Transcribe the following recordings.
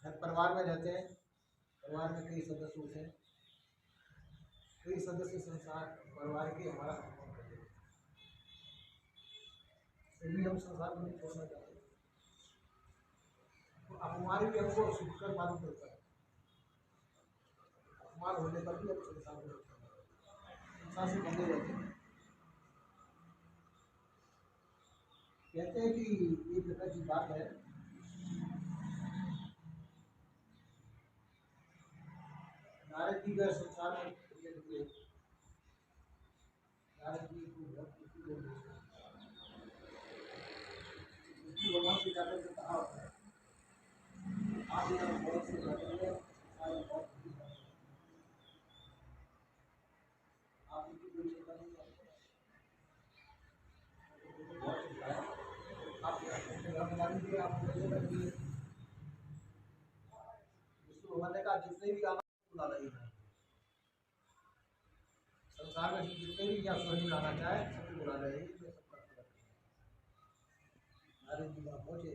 हर परिवार में रहते हैं, परिवार में कई सदस्य होते हैं, कई सदस्य संसार परिवार के हमारा अपमान कर देते हैं, फिर भी हम संसार को नहीं छोड़ना चाहते। तो अपमान भी हमको सुखकर मालूम पड़ता है, अपमान होने पर भी हम संसार को संसार से बंधे रहते हैं। कहते हैं कि एक प्रकार की बात है, नारद जी का संसार में निकले, नारद जी को बहुत खुशी हो गई, भगवान से जाकर के कहा आप यहाँ बहुत से बैठे हैं, बहुत आप इनकी कोई चिंता नहीं करते, बहुत चिंता है, आप घर बना लीजिए, आप पैसे रख लीजिए। विष्णु भगवान ने कहा जितने भी आना बुला रही है, संसार में जितने भी यहाँ स्वर्ग में आना चाहे सबको बुला रहे हैं, मैं सबका नारद जी वहाँ पहुँचे,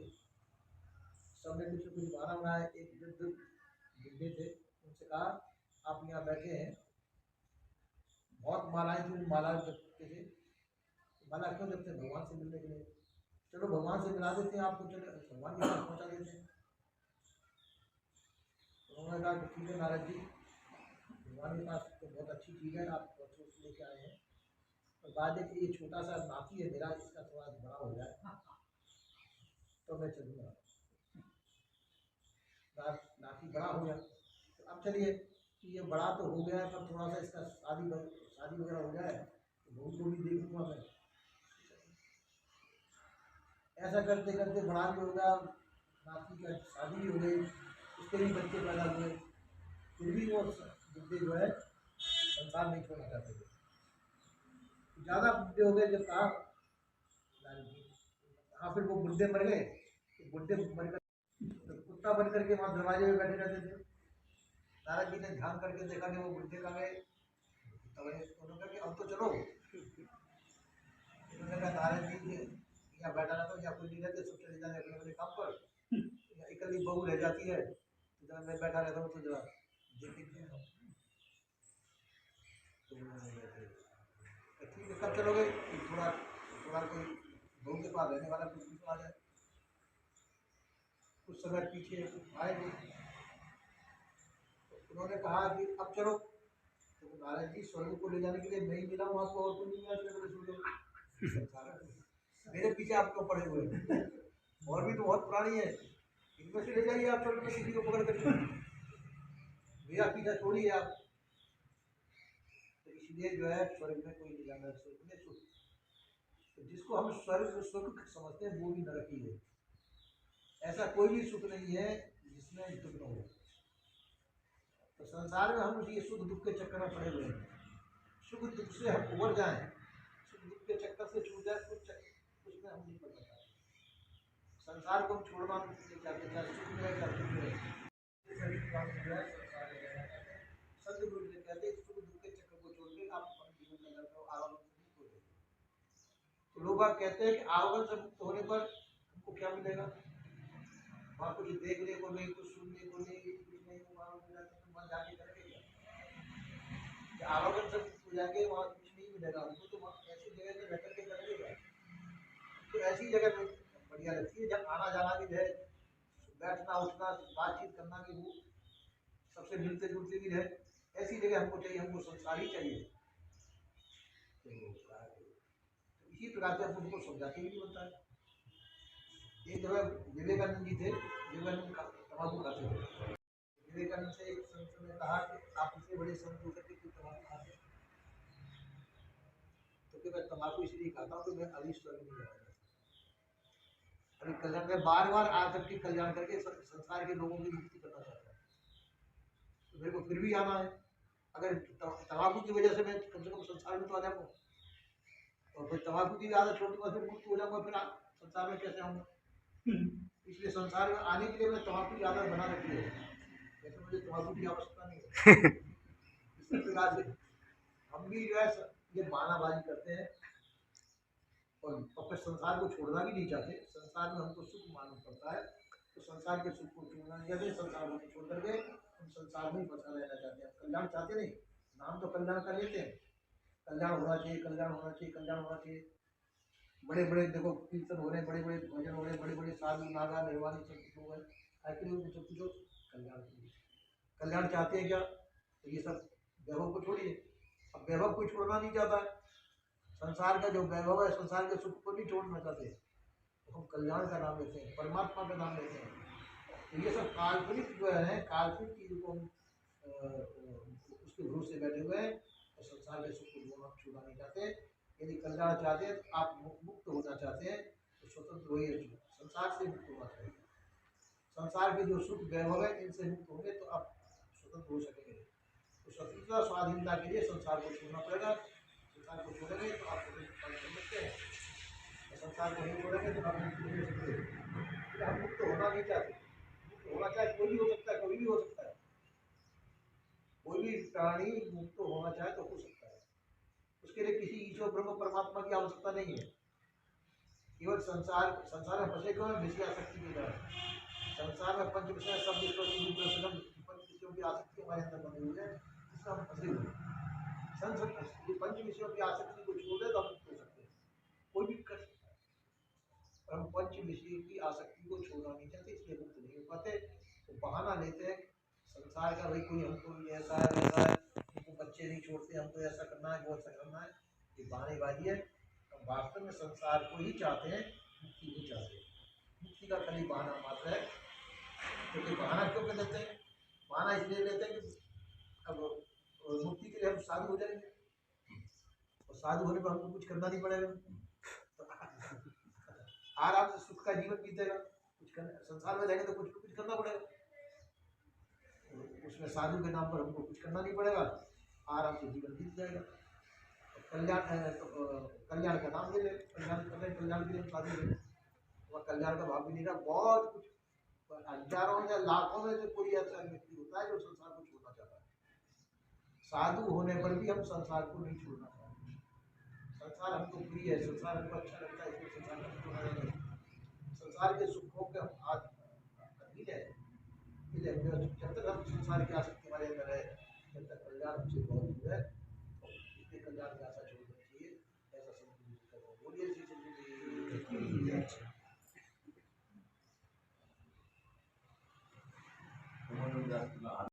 सबने कुछ बहाना बनाया। एक वृद्ध बुढ़े थे, उनसे कहा आप यहाँ बैठे हैं, बहुत मालाएं थी, माला जपते थे, माला क्यों जपते? भगवान से मिलने के लिए। चलो भगवान से मिला देते हैं आपको, चलो भगवान के पास पहुँचा देते हैं। उन्होंने कहा ठीक है नारद जी, भगवान के पास तो बहुत अच्छी चीज़ है, आप सोच लेके आए हैं, और बाद में ये छोटा सा नाती है मेरा, इसका थोड़ा बड़ा हो जाए तो मैं चलूँगा। नाती बड़ा हो गया, तो अब चलिए कि ये बड़ा तो हो गया है, पर थोड़ा सा इसका शादी वगैरह हो जाए तो बहू को भी देखूँगा मैं। ऐसा करते करते बड़ा भी हो गया, नाती का शादी भी हो गई, उसके भी बच्चे पैदा हुए, फिर भी वो बुढ़े जो है संसार नहीं छोड़ना चाहते थे। ज़्यादा बुढ़े हो गए, जब कहा हाँ, फिर वो बुढ़े मर गए, तो बुढ़े मर तो कुत्ता बन करके वहाँ दरवाजे में बैठे रहते थे। नारद जी ने ध्यान करके देखा कि वो बुढ़े कहाँ गए, उन्होंने कहा कि अब तो चलो। उन्होंने कहा नारद जी यहाँ बैठा रहता हूँ, यहाँ कोई नहीं रहते, सब चले जाते अपने अपने काम पर, इकल्ली बहू रह जाती है, तो जब मैं बैठा रहता हूँ तो जरा देखते हैं। तो ठीक है, कब चलोगे? थोड़ा थोड़ा कोई बहू के पास रहने वाला कुछ आ जाए। कुछ समय पीछे आए थे, तो उन्होंने कहा कि अब चलो। तो नारद जी स्वर्ग को ले जाने के लिए मैं ही मिला हूँ आपको, और कोई नहीं मिला, मेरे पीछे आप क्यों पड़े हुए हैं? और भी तो बहुत पुरानी है, इनमें से ले जाइए आप स्वर्ग में किसी को पकड़ करके, मेरा पीछा छोड़िए आप। तो इसलिए जो है स्वर्ग में कोई ले जाना, स्वर्ग में सुख, तो जिसको हम स्वर्ग सुख समझते हैं वो भी नरक ही है। ऐसा कोई भी सुख नहीं है जिसमें दुख न हो। तो संसार में हम ये सुख दुख के चक्कर में पड़े हुए हैं, सुख दुख से हम उबर जाएं, सुख दुख के चक्कर से छूट जाए, उसमें हम नहीं पड़ सकते। संसार को हम छोड़ना नहीं चाहते, चाहे सुख मिले चाहे दुख मिले, संत गुरु जी कहते हैं सुख दुख के चक्कर को छोड़ के आप अपने जीवन में लग आवागमन से मुक्त हो जाइए। तो लोग कहते हैं कि आवागमन से मुक्त होने पर हमको क्या मिलेगा? वहाँ कुछ देखने को नहीं, कुछ सुनने को नहीं, कुछ नहीं, वहाँ वहाँ जाके करेंगे क्या? आवागमन से मुक्त हो जाएंगे, वहाँ कुछ नहीं मिलेगा हमको, तो वहाँ ऐसी जगह पे रह करके करेंगे। तो ऐसी जगह में बढ़िया लगती है जब आना जाना भी है, बैठना उठना बातचीत करना भी हो, सबसे मिलते जुलते भी रहे, ऐसी जगह हमको चाहिए, हमको संसार ही चाहिए। तो इसी प्रकार से हमको समझाते भी बनता है। एक जगह विवेकानंद जी थे, विवेकानंद तम्बाकू खाते थे। विवेकानंद से एक संत ने कहा कि आप इतने बड़े संत होकर के क्यों तम्बाकू खाते? तो कि मैं तम्बाकू इसलिए खाता हूँ कि मैं अभी स्वर्ग में जाऊँगा, अभी कल्याण में बार बार आकर के कल्याण करके संसार के लोगों की मुक्ति करना चाहता हूँ, तो मेरे को फिर भी आना है। अगर तम्बाकू की वजह से मैं कम से कम संसार में तो आ जाऊँगा, और फिर तम्बाकू की आदत छोड़ दूंगा, फिर मुक्त हो जाऊंगा, फिर संसार में कैसे आऊँगा? इसलिए संसार में आने के लिए मैं तम्बाकू की आदत बना रखी है, वैसे मुझे तम्बाकू की आवश्यकता नहीं है। इसी प्रकार से हम भी जो है ये बहानाबाजी करते हैं, और फिर संसार को छोड़ना भी नहीं चाहते। संसार में हमको सुख मालूम पड़ता है, तो संसार के सुख को छोड़ना नहीं चाहते, संसार को छोड़ करके हम संसार में ही फंसा रहना चाहते हैं। कल्याण चाहते नहीं, नाम तो कल्याण का लेते हैं, कल्याण होना चाहिए, कल्याण होना चाहिए, कल्याण होना चाहिए। बड़े बड़े देखो कीर्तन हो रहे हैं, बड़े बड़े भजन हो रहे हैं, बड़े बड़े साधु नागा निर्वाणी सब कुछ हो गए, आखिर उनको सब कुछ कल्याण के लिए। कल्याण चाहते हैं क्या? तो ये सब वैभव को छोड़िए। अब वैभव को छोड़ना नहीं चाहता है, संसार का जो वैभव है, संसार के सुख को नहीं छोड़ना चाहते, तो हम कल्याण का नाम लेते हैं, परमात्मा का नाम लेते हैं। तो ये सब काल्पनिक जो है, काल्पनिक चीज को हम उसके भरोसे बैठे हुए हैं, तो संसार के सुख को छूना नहीं चाहते। यदि कल्याण चाहते हैं, तो आप मुक्त होना चाहते हैं, तो स्वतंत्र होइए, संसार से मुक्त होना चाहिए। संसार के जो सुख वैभव है, इनसे मुक्त होंगे तो आप स्वतंत्र हो सकेंगे। तो स्वतंत्रता स्वाधीनता के लिए संसार को छोड़ना पड़ेगा। संसार को छोड़ेंगे तो आप स्वतंत्र कर सकते हैं, संसार को नहीं छोड़ेंगे तो आप मुक्त नहीं हो सकते। हम मुक्त होना नहीं चाहते, मुक्त होना चाहे कोई भी हो सकता है, कभी भी हो सकता है, कोई भी प्राणी मुक्त होना चाहे तो हो सकता है। उसके लिए किसी ईश्वर ब्रह्म परमात्मा की आवश्यकता नहीं है। केवल संसार में फंसे क्यों है? विषय आसक्ति के कारण। संसार में पंच विषय सब पंच विषयों की आसक्ति हमारे अंदर बनी हुई है, इसमें हम फंसे हुए हैं। ये पंच विषयों की आसक्ति को छोड़ दे तो हम मुक्त हो सकते हैं, कोई भी कर सकता है। पर हम पंच विषय की आसक्ति को छोड़ना नहीं चाहते, इसलिए मुक्त नहीं हो पाते। तो बहाना लेते हैं संसार का, भाई कोई हमको ऐसा है वैसा है, हमको बच्चे नहीं छोड़ते, हमको ऐसा करना है वो ऐसा करना है, ये बहानेबाजी है। हम वास्तव में संसार को ही चाहते हैं, मुक्ति नहीं चाहते। मुक्ति का खाली बहाना मात्र है। क्योंकि बहाना क्यों कर लेते हैं? बहाना इसलिए लेते हैं कि अब मुक्ति के लिए हम साधु हो जाएंगे, और साधु होने पर हमको कुछ करना नहीं पड़ेगा, तो आराम से सुख का जीवन बीतेगा। कुछ करना संसार में रहेंगे तो कुछ करना पड़ेगा, उसमें साधु के नाम पर हमको कुछ करना नहीं पड़ेगा, आराम से जीवन बीत जाएगा। कल्याण का नाम ले ले, कल्याण कर रहे, कल्याण के लिए साधु ले, वह कल्याण का भाव भी नहीं रहा। बहुत कुछ हजारों या लाखों में से कोई ऐसा व्यक्ति होता है जो संसार को छोड़ना चाहता है। साधु होने पर भी हम संसार को नहीं छोड़ना चाहते। संसार हमको प्रिय है, संसार हमको अच्छा लगता है, इसलिए संसार को छोड़ना नहीं। संसार के सुखों के हम आज नहीं है, जब तक हम संसार की आसक्ति हमारे अंदर है, जब तक कल्याण हमसे बहुत